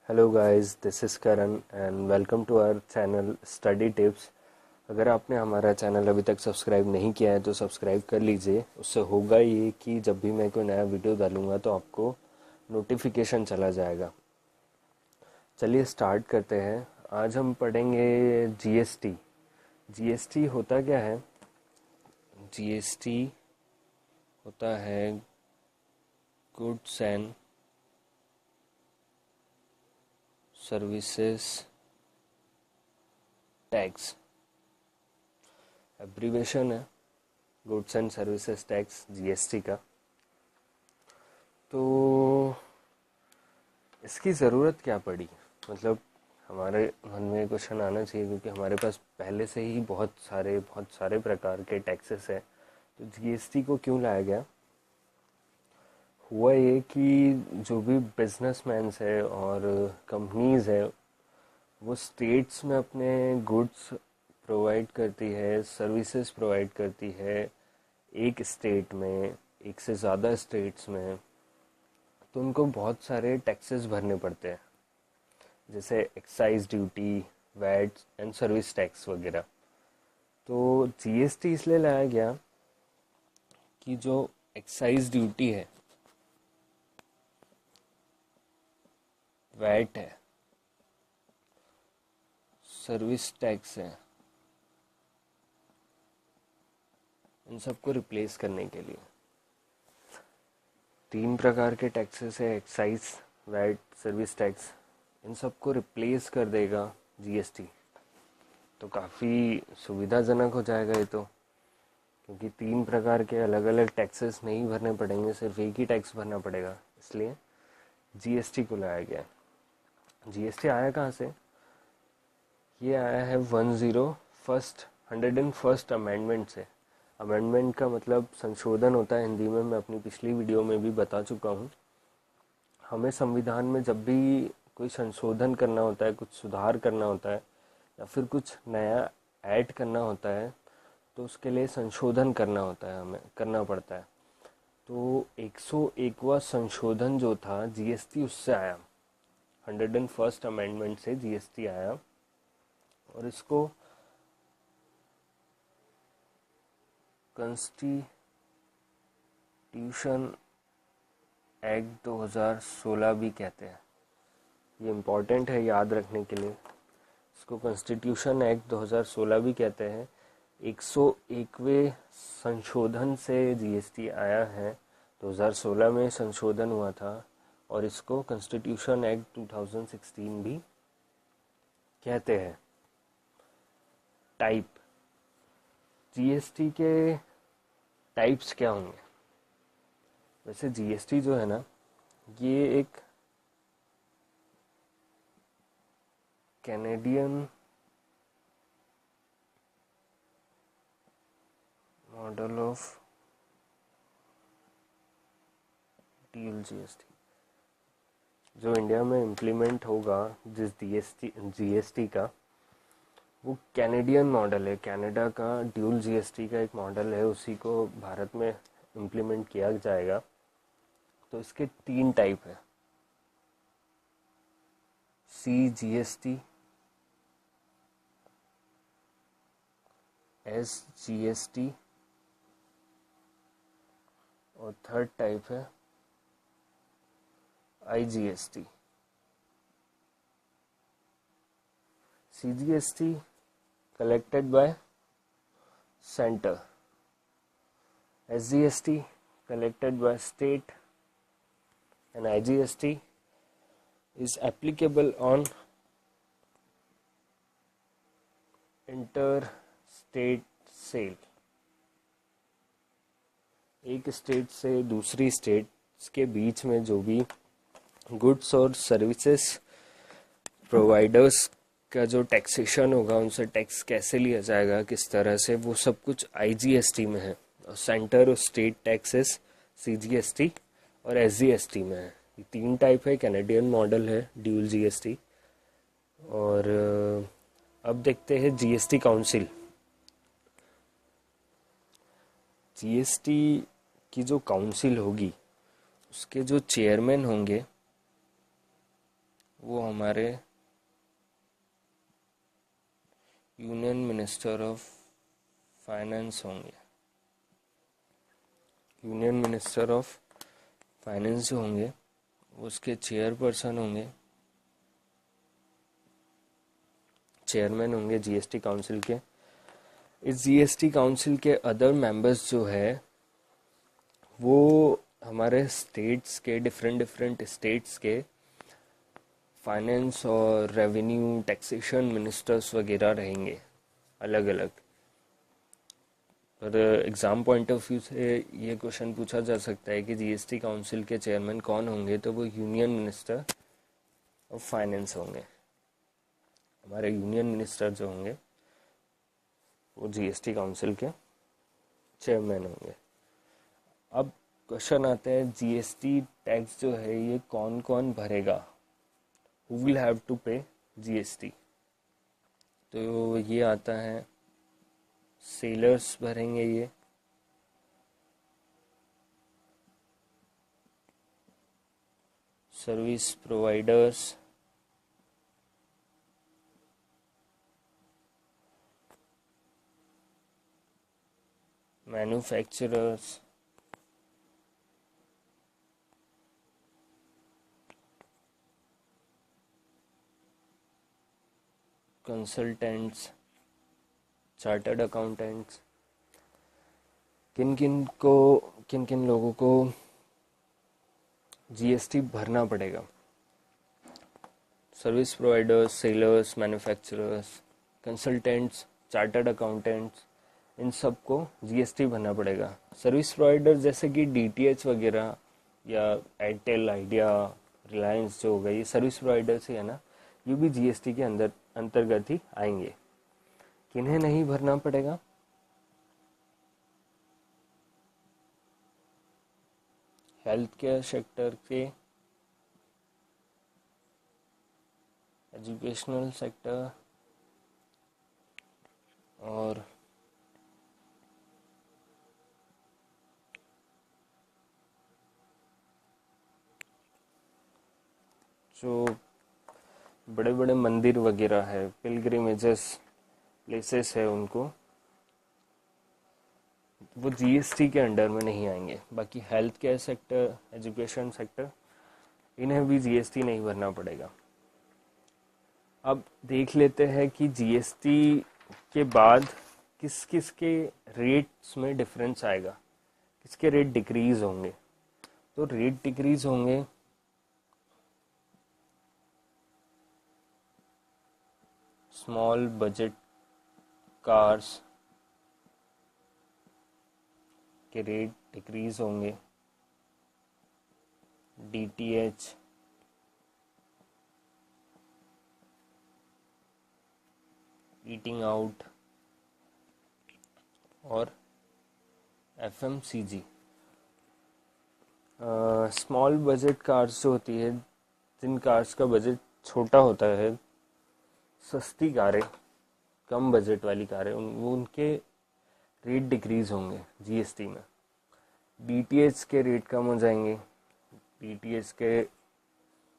Hello guys, this is Karan and welcome to our channel study tips. अगर आपने हमारा channel अभी तक सब्सक्राइब नहीं किया है तो सब्सक्राइब कर लीजिए। उससे होगा ये कि जब भी मैं कोई नया वीडियो डालूँगा तो आपको नोटिफिकेशन चला जाएगा। चलिए स्टार्ट करते हैं। आज हम पढ़ेंगे जीएसटी। जीएसटी होता क्या है? जीएसटी होता है goods and services tax. Abbreviation है goods and services tax, GST का। तो इसकी ज़रूरत क्या पड़ी? मतलब हमारे मन में क्वेश्चन आना चाहिए, क्योंकि हमारे पास पहले से ही बहुत सारे प्रकार के टैक्सेस हैं। तो जीएसटी को क्यों लाया गया? हुआ ये कि जो भी बिजनेसमैन्स है और कंपनीज है, वो स्टेट्स में अपने गुड्स प्रोवाइड करती है, सर्विसेज प्रोवाइड करती है। एक स्टेट में, एक से ज़्यादा स्टेट्स में, तो उनको बहुत सारे टैक्सेस भरने पड़ते हैं, जैसे excise duty, VAT and service tax वगैरह। तो जीएसटी इसलिए लाया गया कि जो एक्साइज ड्यूटी है, वैट है, सर्विस टैक्स है, इन सबको रिप्लेस करने के लिए तीन प्रकार के टैक्सेस है: एक्साइज, वैट, सर्विस टैक्स। इन सबको रिप्लेस कर देगा जीएसटी। तो काफ़ी सुविधाजनक हो जाएगा ये तो, क्योंकि तीन प्रकार के अलग अलग टैक्सेस नहीं भरने पड़ेंगे, सिर्फ एक ही टैक्स भरना पड़ेगा। इसलिए जीएसटी को लाया गया। जीएसटी आया कहाँ से? ये आया है 101st अमेंडमेंट से। अमेंडमेंट का मतलब संशोधन होता है हिंदी में। मैं अपनी पिछली वीडियो में भी बता चुका हूँ। हमें संविधान में जब भी कोई संशोधन करना होता है, कुछ सुधार करना होता है, या फिर कुछ नया ऐड करना होता है, तो उसके लिए संशोधन करना होता है, हमें करना पड़ता है। तो 101वां संशोधन जो था, जीएसटी उससे आया। 101st अमेंडमेंट से जीएसटी आया, और इसको कॉन्स्टिट्यूशन एक्ट 2016 भी कहते हैं। ये इम्पॉर्टेंट है याद रखने के लिए। इसको कॉन्स्टिट्यूशन एक्ट 2016 भी कहते हैं। 101वें संशोधन से जीएसटी आया है। 2016 में संशोधन हुआ था, और इसको कॉन्स्टिट्यूशन एक्ट 2016 भी कहते हैं। टाइप, जीएसटी के टाइप्स क्या होंगे? वैसे जीएसटी जो है ना, ये एक Canadian model of dual GST जो इंडिया में इम्प्लीमेंट होगा, जिस जीएसटी का, वो कैनेडियन मॉडल है। कनाडा का ड्यूल जीएसटी का एक मॉडल है, उसी को भारत में इम्प्लीमेंट किया जाएगा। तो इसके तीन टाइप है: CGST, SGST, और थर्ड टाइप है IGST। CGST collected by center, SGST collected by state, and IGST is applicable on interstate sale। एक स्टेट से दूसरी स्टेट के बीच में जो भी गुड्स और सर्विसेज प्रोवाइडर्स का जो टैक्सेशन होगा, उनसे टैक्स कैसे लिया जाएगा, किस तरह से, वो सब कुछ आईजीएसटी में है। और सेंटर और स्टेट टैक्सेस सीजीएसटी और एसजीएसटी में है। ये तीन टाइप है। कैनेडियन मॉडल है ड्यूल जीएसटी। और अब देखते हैं जीएसटी काउंसिल। जीएसटी की जो काउंसिल होगी, उसके जो चेयरमैन होंगे वो हमारे यूनियन मिनिस्टर ऑफ फाइनेंस होंगे। यूनियन मिनिस्टर ऑफ फाइनेंस जो होंगे उसके चेयरपर्सन होंगे, चेयरमैन होंगे जीएसटी काउंसिल के। इस जीएसटी काउंसिल के अदर मेंबर्स जो है वो हमारे स्टेट्स के, डिफरेंट डिफरेंट स्टेट्स के फाइनेंस और रेवेन्यू टैक्सेशन मिनिस्टर्स वगैरह रहेंगे अलग अलग। पर एग्ज़ाम पॉइंट ऑफ व्यू से ये क्वेश्चन पूछा जा सकता है कि जीएसटी काउंसिल के चेयरमैन कौन होंगे, तो वो यूनियन मिनिस्टर ऑफ फाइनेंस होंगे। हमारे यूनियन मिनिस्टर जो होंगे वो जीएसटी काउंसिल के चेयरमैन होंगे। अब क्वेश्चन आता है जीएसटी टैक्स जो है ये कौन कौन भरेगा, who will have to pay GST. तो ये आता है सेलर्स भरेंगे ये, service providers, manufacturers, consultants, chartered accountants. किन किन लोगों को जीएसटी भरना पड़ेगा? Service providers, sellers, manufacturers, consultants, chartered accountants, इन सब को जीएसटी भरना पड़ेगा। सर्विस प्रोवाइडर जैसे कि डीटीएच वगैरह या एयरटेल, आइडिया, रिलायंस जो हो गई, ये सर्विस प्रोवाइडर्स ही है ना, ये भी जीएसटी के अंतर्गत ही आएंगे। किन्हें नहीं भरना पड़ेगा? हेल्थ केयर सेक्टर के, एजुकेशनल सेक्टर और जो बड़े बड़े मंदिर वगैरह है, पिलग्रिमेजेस प्लेसेस है, उनको वो जीएसटी के अंडर में नहीं आएंगे। बाकी health care sector, education sector, इन्हें भी जीएसटी नहीं भरना पड़ेगा। अब देख लेते हैं कि जीएसटी के बाद किस किस के रेट्स में डिफरेंस आएगा, किसके रेट डिक्रीज होंगे। तो रेट डिक्रीज होंगे स्मॉल बजट कार्स के रेट डिक्रीज होंगे, डीटीएच, ईटिंग आउट और एफएमसीजी। स्मॉल बजट कार्स जो होती है, जिन कार्स का बजट छोटा होता है, सस्ती कारें, कम बजट वाली कारें, उनके रेट डिक्रीज होंगे जीएसटी में। डीटीएच के रेट कम हो जाएंगे, डीटीएच के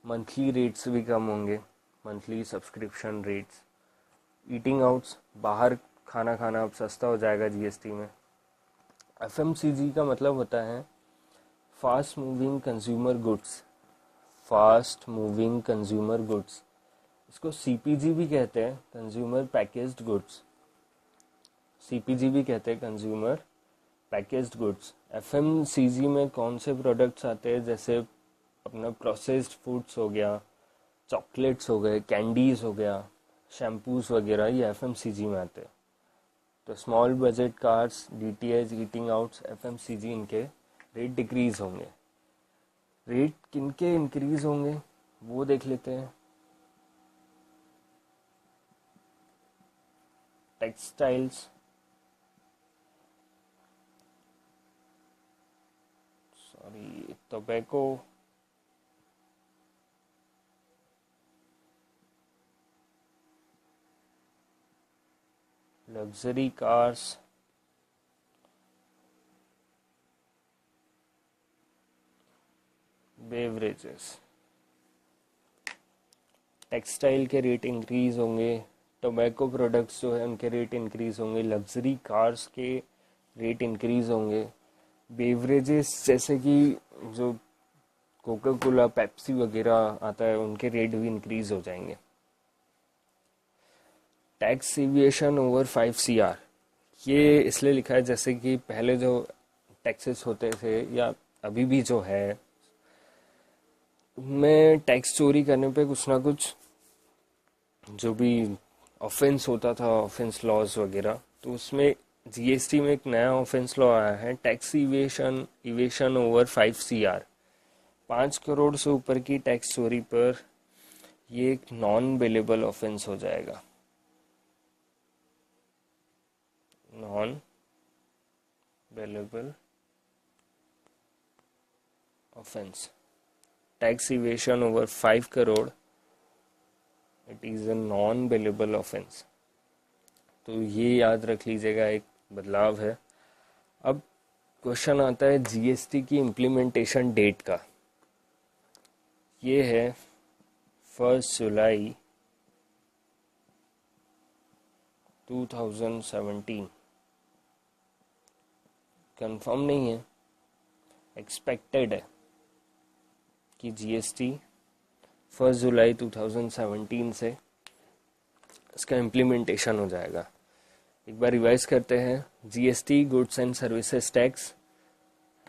मंथली रेट्स भी कम होंगे, monthly subscription rates. Eating outs, बाहर खाना खाना अब सस्ता हो जाएगा जीएसटी में। एफएमसीजी का मतलब होता है fast moving consumer goods, fast moving consumer goods. इसको सीपीजी भी कहते हैं, कंज्यूमर पैकेज्ड गुड्स। सीपीजी भी कहते हैं, कंज्यूमर पैकेज्ड गुड्स। एफएमसीजी में कौन से प्रोडक्ट्स आते हैं? जैसे अपना प्रोसेस्ड फूड्स हो गया, चॉकलेट्स हो गए, कैंडीज हो गया, शैम्पूज वगैरह, ये एफएमसीजी में आते हैं। तो small budget cars, DTH, eating outs, FMCG, इनके रेट डिक्रीज होंगे। रेट किनके इंक्रीज होंगे वो देख लेते हैं। Textiles, sorry, tobacco, luxury cars, beverages. Textile के रेट इंक्रीज़ होंगे, टोबैको प्रोडक्ट्स जो है उनके रेट इंक्रीज़ होंगे, लग्जरी कार्स के रेट इंक्रीज़ होंगे, बेवरेजेस जैसे कि जो कोका कोला पेप्सी वगैरह आता है उनके रेट भी इंक्रीज़ हो जाएंगे। टैक्स एविएशन ओवर 5 CR, ये इसलिए लिखा है जैसे कि पहले जो टैक्सेस होते थे या अभी भी जो है उनमें टैक्स चोरी करने पे कुछ ना कुछ जो भी ऑफेंस होता था, ऑफेंस लॉज वगैरह, तो उसमें जीएसटी में एक नया ऑफेंस लॉ आया है, tax evasion over 5 CR। 5 crore से ऊपर की टैक्स चोरी पर ये एक नॉन बेलेबल ऑफेंस हो जाएगा, non bailable offence. Tax evasion over 5 crore, it is a non bailable offence. तो ये याद रख लीजिएगा, एक बदलाव है। अब क्वेश्चन आता है जीएसटी की इम्प्लीमेंटेशन डेट का। ये है 1 जुलाई 2017। कंफर्म नहीं है, एक्सपेक्टेड है कि जीएसटी 1 जुलाई 2017 से इसका इम्प्लीमेंटेशन हो जाएगा। एक बार रिवाइज करते हैं, GST goods and services tax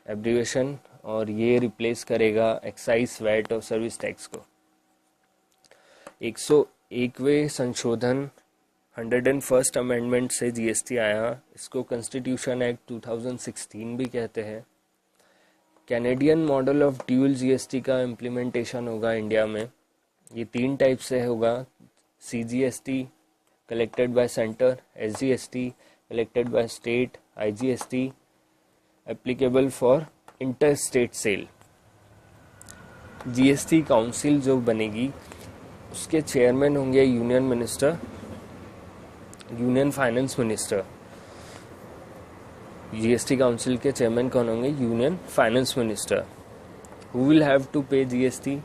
abbreviation, और ये रिप्लेस करेगा एक्साइज, वैट और सर्विस टैक्स को। 101वें संशोधन 101st अमेंडमेंट से जीएसटी आया, इसको कॉन्स्टिट्यूशन एक्ट 2016 भी कहते हैं। Canadian model of dual GST का इम्प्लीमेंटेशन होगा इंडिया में। ये 3 टाइप से होगा, CGST collected by centre, SGST collected by state, IGST applicable for inter state sale. GST council जो बनेगी उसके चेयरमैन होंगे union minister, union finance minister. GST council के चेयरमैन कौन होंगे? Union finance minister. Who will have to pay GST?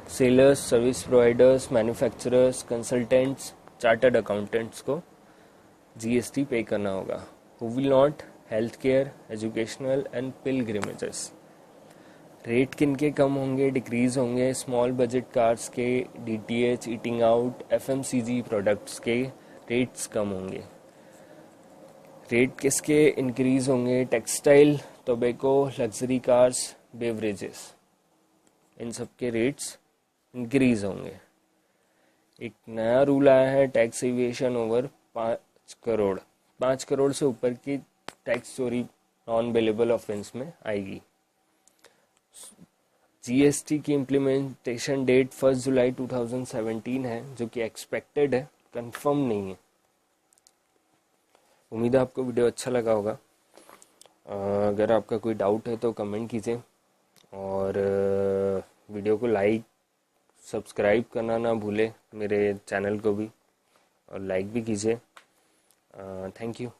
Sellers, service providers, manufacturers, consultants, chartered accountants को GST पे करना होगा। Who will not? Health care, educational and pilgrimages. Rate किन के कम होंगे, डिक्रीज होंगे? स्मॉल बजट कार्स के, DTH, eating out, FMCG products के रेट्स कम होंगे। रेट किसके इंक्रीज होंगे? Textile, tobacco, luxury cars, beverages, इन सब के रेट्स इंक्रीज होंगे। एक नया रूल आया है, tax aviation over 5 crore. 5 crore से ऊपर की टैक्स चोरी नॉन बेलेबल ऑफेंस में आएगी। जीएसटी की इम्प्लीमेंटेशन डेट 1 जुलाई 2017 है, जो कि एक्सपेक्टेड है, कंफर्म नहीं है। उम्मीद है आपको वीडियो अच्छा लगा होगा। अगर आपका कोई डाउट है तो कमेंट कीजिए, और वीडियो को लाइक सब्सक्राइब करना ना भूले, मेरे चैनल को भी, और लाइक भी कीजिए। Thank you.